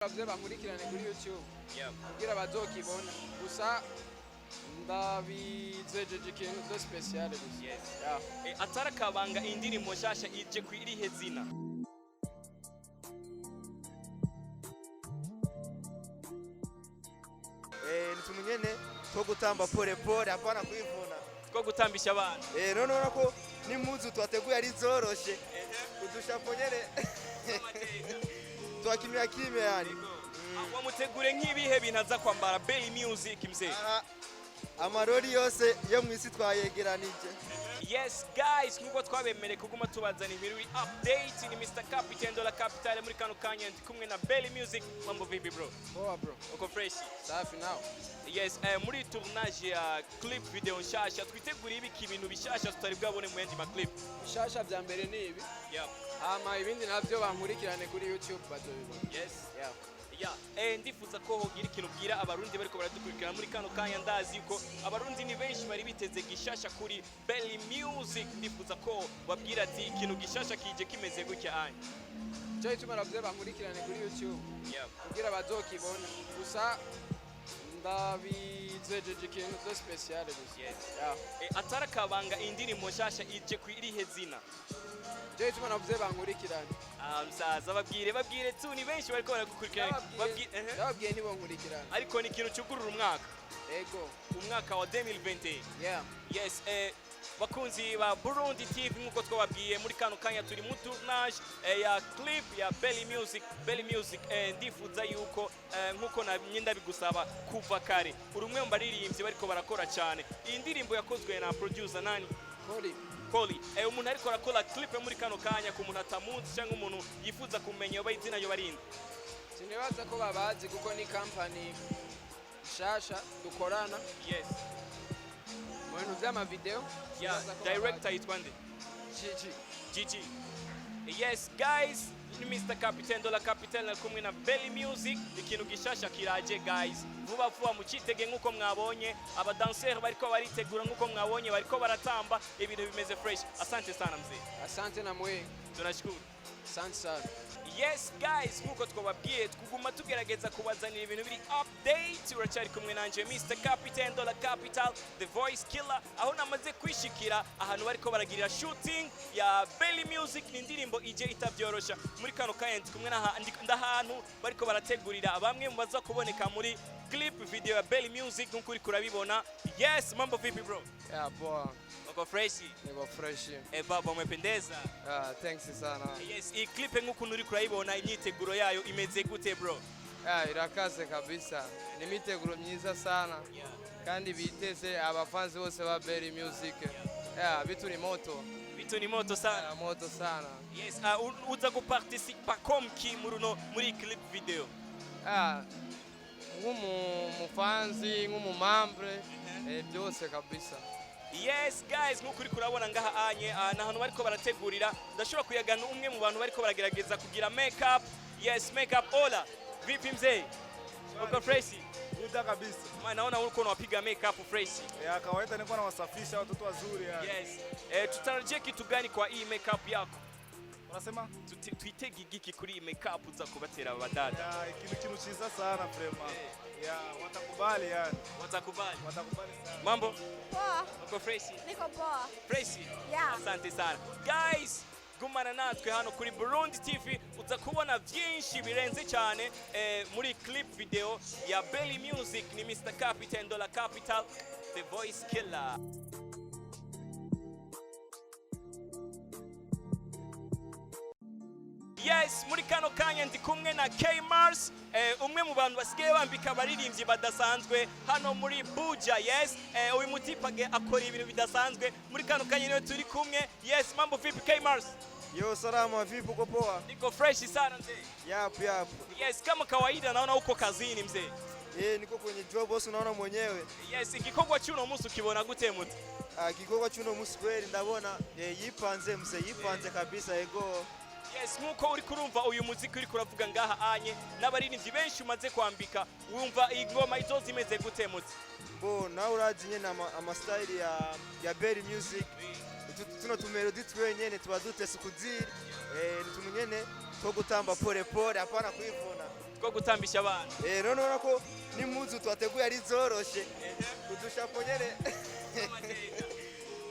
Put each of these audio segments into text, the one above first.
Bavye bankurikirane kuri YouTube kugira bazokibona gusa ndabizejeje ikintu do special gusa atara kabanga indirimbo nshasha ije kwirihe zina nituntu nyene two gutamba pole pole apana kwivuna two gutambisha abana none ubona ko n'impuzu twateguye ari zoroshe udushapo nyene twakimya kimya yani wamutegure nk'ibihe bintu aza kwambara Belly Music mzee amarori yose yo mwisi twayegeranije. Yes guys, nkuko twabemere kuguma tubazana ibiri update ni Mr Captain de la Capitale muri kano kanya ndi kumwe na Belly Music. Mambo vipi bro? Poa bro. Uko fresh? Safi now. Yes, muri tournage ya clip video nshasha twitegura ibiki ibintu bishasha tutari bwabone mu yandi ma clip. Bishasha vya mbere ni ibi. Ibindi navyo bankurikirane kuri YouTube bazobibona. Yes. Ndifuza ko hogira ikintu bwira abarundi bariko baradukurikirana muri kano kanya ndazi yuko abarundi ni benshi bari biteze gishasha kuri Belly Music. Ndifuza ko babwira ati ikintu gishasha kije kimeze gutya anye. Cyo ituma ravye bankurikirane kuri YouTube kugira bazokibona gusa ndabizejeje ikintu do special gusa. Atara kabanga indirimbo nshasha ije kwirihe zina cyo ituma navye bankurikirane musaza babwire tu ni benshi bariko baragukurikirana babwiye nibo nkurikirana ariko ni ikintu cyugurura umwaka umwaka wa 2020. Yes, bakunzi ba Burundi TV nkuko twababwiye muri kano kanya turi mu tournage ya clip ya Belly Music. Ndifuza yuko nkuko nanyenda bigusaba kuva kare urumwe mu baririmbyi bariko barakora cyane. Iyi ndirimbo yakozwe na producer nani Koli. Umuntu ariko arakora clip muri kano kanya ku muntu atamunzi cyangwa umuntu yifuza kumenya oba izina yo barinde. Sinibaza ko babazi kuko ni company nshasha dukorana. Yes. Mwana vyama video. Director yitwa nde? Gigi. Yes guys, ni Mr Captain de la Capitale kumwe na Belly Music. Ikintu gishasha kiraje guys. Vuba mucitege nkuko mwabonye abadanseri bariko baritegura nkuko mwabonye bariko baratamba ibintu bimeze fresh. Asante sana mzee. Asante na mwe. Tunashukuru. Asante sana. Yes guys, nkuko twababwiye twuguma tugerageza kubazanira ibintu biri update. Uracari kumwe nanje Mr Captain de la Capitale, the voice killer. Aho namaze kwishikira ahantu bariko baragirira shooting ya Belly Music. Ni indirimbo ije itabyorosha muri kano kanya kumwe ndahantu bariko barategurira bamwe mu baza kuboneka muri clip video ya Belly Music nkuko uri kurabibona. Yes, mambo vipi bro? Poa. Uko fresh? Niko fresh. Baba umependeza. Thanks sana. Yes, hii clip nkuko uri kurabibona imyiteguro yayo imeze gute bro? Irakaze kabisa. Ni imyiteguro myiza sana. Kandi biteze abafanzi bose ba Belly Music. Bitu ni moto. Bitu ni moto sana. Moto sana. Yes, uza guparticipa komki muri clip video. Nk'umufanzi nk'umumambre byose kabisa. Yes guys, nkuko uri kurabona ngaha anye nahantu bariko barategurira ndashobora kuyagana umwe mu bantu bariko baragerageza kugira makeup. Yes, makeup ola vipi mzee? Uko fresh? Uda kabisa. Naona uko unapiga makeup fresh. Kawaida niko na wasafisha watoto wazuri yani. Yes. Tutarajie kitu gani kwa hii makeup yako? Unasema? Tuitege giki kuri hii makeup uza kubatera abadada. Ikintu ciza sana vraiment. Watakubali yani. Watakubali sana. Mambo? Poa. Uko fresh? Niko poa. Fresh? Asante sana. Guys, gumana natwe hano kuri Burundi TV uza kubona byinshi birenze cyane muri clip video ya Belly Music. Ni Mr Captain de la Capitale, the voice killer. Yes, muri kano kanya ndi kumwe na K-Mars, umwe mu bantu basigaye bambika abaririmbyi badasanzwe hano muri Buja. Yes, uyu mutipage akora ibintu bidasanzwe muri kano kanya niyo turi kumwe. Yes, mambo vipi K-Mars? Yo salama, vipi uko poa? Niko fresh sana mzee. Yapo. Yes, kama kawaida naona uko kazini mzee. Niko kwenye job boss, unaona mwenyewe. Yes, igikorwa cyuno musi ukibona gute muti? Igikorwa cyuno musi kweli ndabona yipanze mzee, yipanze kabisa ego. Yes, nkuko uri kurumva uyu muziki uri kuravuga ngaha anye n'abaririmbyi benshi umaze kwambika wumva ingoma izo zimeze gute muti? Nawe urazi nyene ama style ya Belly Music. Tuno tumelodi twenyene tuba dutese kuziri. Nituntu nyene two gutamba pole pole apana kwivuna. two gutambisha abana. none urabona ko n'impuzu twateguye ari zoroshe udushapo nyene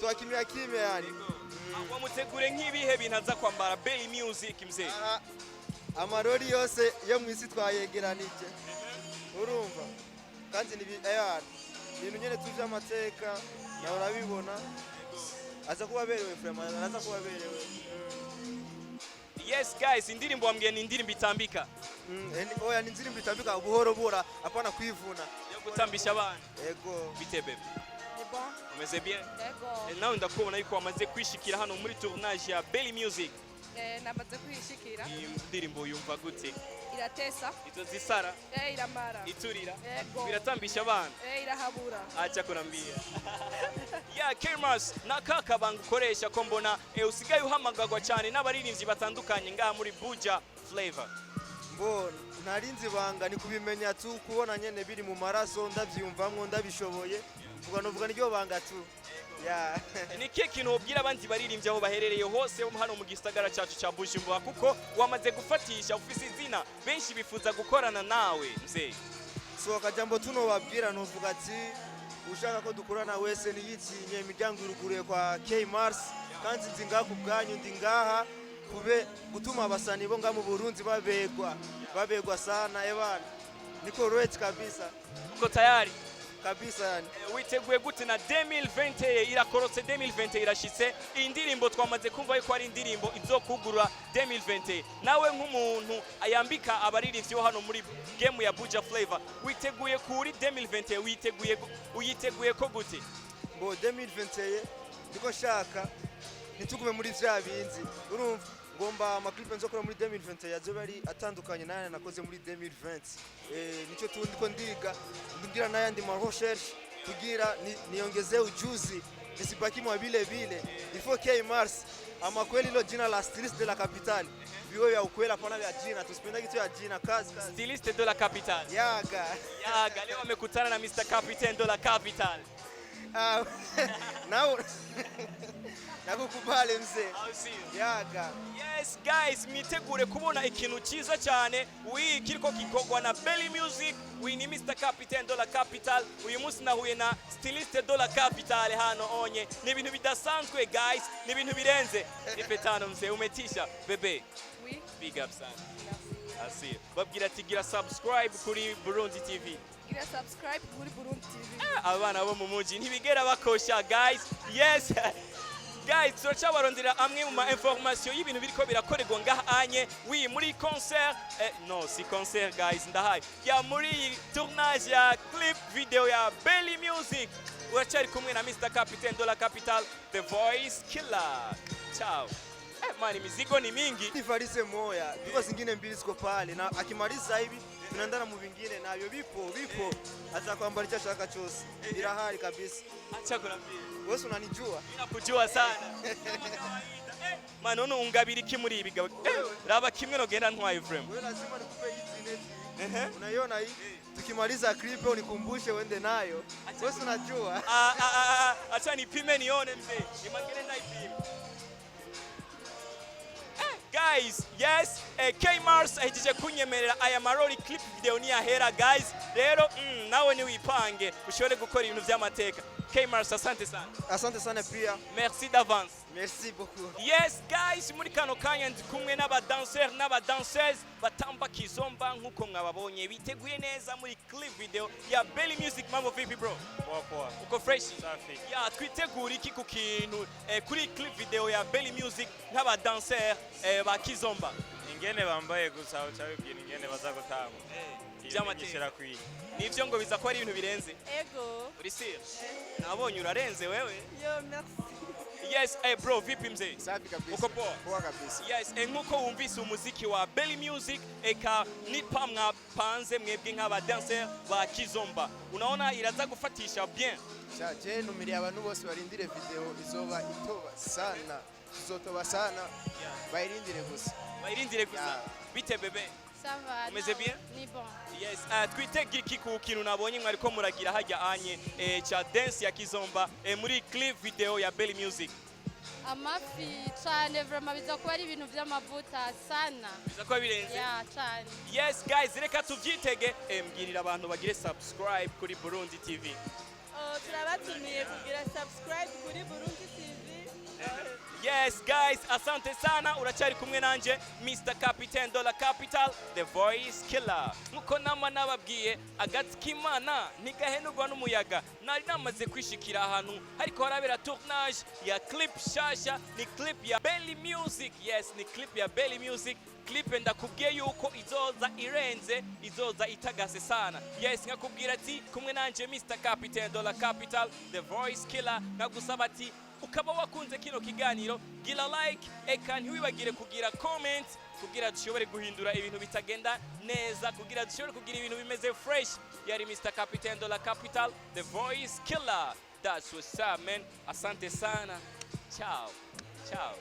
twakimya kimya yani. Wamutegure nk'ibihe bintu aza kwambara Belly Music mzee? Amarori yose yo mu isi twayegeranije urumva kandi ni ibintu nyene tuje amateka nawe urabibona aza kuba berewe vraiment aza kuba berewe. Yes guys, indirimbo wambwiye ni indirimbo itambika. Oya ni indirimbo itambika buhoro buhoro apana kwivuna Yo gutambisha abana. Ego. Bite bebe? Ni bon. Umeze bien? Ego. Nawe ndakubona yuko wamaze kwishikira hano muri tournage ya Belly Music. Namaze kwishikira. Iyi ndirimbo yumva gute? Iratesa. Ito zisara? Iramara. Iturira? Ego. Biratambisha abana? Irahabura. Acha kunambia. Ya Chickpeas nakaka banga ukoresha ko mbona usigaye uhamagagwa cyane n'abaririmbyi batandukanye ngaha muri Buja Flavor. Mbona narinzi banga ni kubimenya tu kubona nyene biri mu maraso ndavyumvamwo ndabishoboye vuga niryo banga tu. Ya. Ni kihe kintu ubwira abandi baririmbyi aho baherereye hose hano mu gisagara cyacu cya Bujumbura kuko wamaze gufatisha ufise izina benshi bifuza gukorana nawe mzee? So akajambo tuno wabwira novuga ati ushaka ko dukorana wese niyitinye imiryango iruguruye kwa Chickpeas kandi nzi ngaha ku bwanyu ndi ngaha kube gutuma abasani bo nga mu Burundi babegwa sana ebana niko right kabisa. Uko tayari kabisa yani. Witeguye gute na 2020 irakorotse 2020 irashitse indirimbo twamaze kumva yuko ari indirimbo izokugura 2020 nawe nk'umuntu ayambika abaririmbyi bo hano muri game ya Buja Flavor witeguye kuri 2020 uyiteguye ko gute? Bo 2020 ndiko shaka nitugume muri vya binzi urumva ngomba amaclip nzokora muri 2020 yazoba ari atandukanye nane nakoze muri 2020 nico tundi ko ndugira nayandi ma recherche tugira niongezee ujuzi nisibaki mwa vile il faut Chickpeas ama kweli lo jina la styliste de la capitale viwe ya ukwela pana vya jina tusipenda kitu ya jina kazi Styliste de la capitale yaga leo amekutana na Mr. Capitaine de la capitale. Now nakukubale mzee. Yaga. Yes guys, mitegure kubona ikintu cyiza cyane kiriko kikogwa na Belly Music ni Mr. Capitaine de la Capitale uyu munsi nahuye na Styliste de la Capitale hano onye ni ibintu bidasanzwe guys ni ibintu birenze ipetano mzee umetisha bebe. Oui. Big up sana. Asi babwira ati gira subscribe kuri Burundi TV. Gira subscribe kuri Burundi TV. Abana bo mu muji ntibigera bakosha guys. Yes. Guys, turacabarondera amwe mu ma information y'ibintu biriko birakorerwa ngaha anye muri concert no si concert guys ndahaye ya muri tournage ya clip video ya Belly Music uracari kumwe na Mr. Capitaine de la Capitale the voice killer. Ciao. Mani mizigo ni mingi nivarise moya biko zingine mbili ziko pale na akimaliza hivi tunaendana mu vingine navyo bipo atakwambara icyo ashaka cyose birahari kabisa. Acha kunambia wewe unanijua ninakujua sana mano ungabira iki muri ibi raba kimwe no genda ntwaye frame wewe lazima nikupe hizi net unaiona hii tukimaliza clip unikumbushe uende nayo wewe unajua acha nipime nione mzee nimagere na ipime. Guys, yes, Chickpeas ahitije kunyemerera aya marori clip video ni ahera guys. Rero nawe ni wipange ushobore gukora ibintu by'amateka. Chickpeas asante sana. Asante sana pia. Merci d'avance. Merci beaucoup. Yes guys, muri kano kanya ndi kumwe n'abadanseurs n'abadanseuses batamba kizomba nkuko mwababonye biteguye neza muri clip video ya Belly Music. Mambo vipi bro? Poa. Uko fresh? Safi. Ya twitegura iki ku kintu kuri clip video ya Belly Music n'abadanseurs ba kizomba? Ingene bambaye gusa ucabibwira ingene bazagutanga. By'amateka kwiye. Nivyo ngo biza ko ari ibintu birenze. Ego. Uri sire? Nabonye urarenze wewe. Yo merci. Yes, bro, vipi mzee? Safi kabisa. Uko poa? Poa kabisa. Yes, nkuko wumvise umuziki wa Belly Music eka nipa mwapanze mwebwe nk'abadanseurs ba kizomba. Unaona iraza gufatisha bien. Je numiriye abantu bose barindire video izoba itoba sana. Izotoba sana. Bayirindire gusa. Bayirindire gusa. Bite bebe? Ça va. Umeze bien? Ni bon. Yes, twitege iki ku kintu nabonye mwariko muragira hajya anye cha dance ya kizomba muri clip video ya Belly Music. Amafi cyane vraiment biza kuba ari ibintu by'amavuta sana. biza kuba birenze Yeah, cyane. yes guys reka tubyitege mbwirira abantu bagire subscribe kuri Burundi TV Turabatumiye kugira subscribe kuri Burundi TV. yes guys asante sana uracyari kumwe nanje Mr Captain Dollar Capital the voice killer nkuko nama nababwiye agati k'Imana ntigahenurwa n'umuyaga nari namaze kwishikira ahantu ariko harabera tournage ya clip shasha ni clip ya Belly Music yes ni clip ya Belly Music clip ndakubwiye yuko izoza irenze izoza itagase sana yes nkakubwira ati kumwe nanje Mr Captain Dollar Capital the voice killer nagusaba ati ukaba wakunze kino kiganiro gira like eka ntiwibagire kugira comment kugira dushobore guhindura ibintu bitagenda neza kugira dushobore kugira ibintu bimeze fresh yari Mr Captain Dollar Capital the voice killer that's what's up man asante sana ciao ciao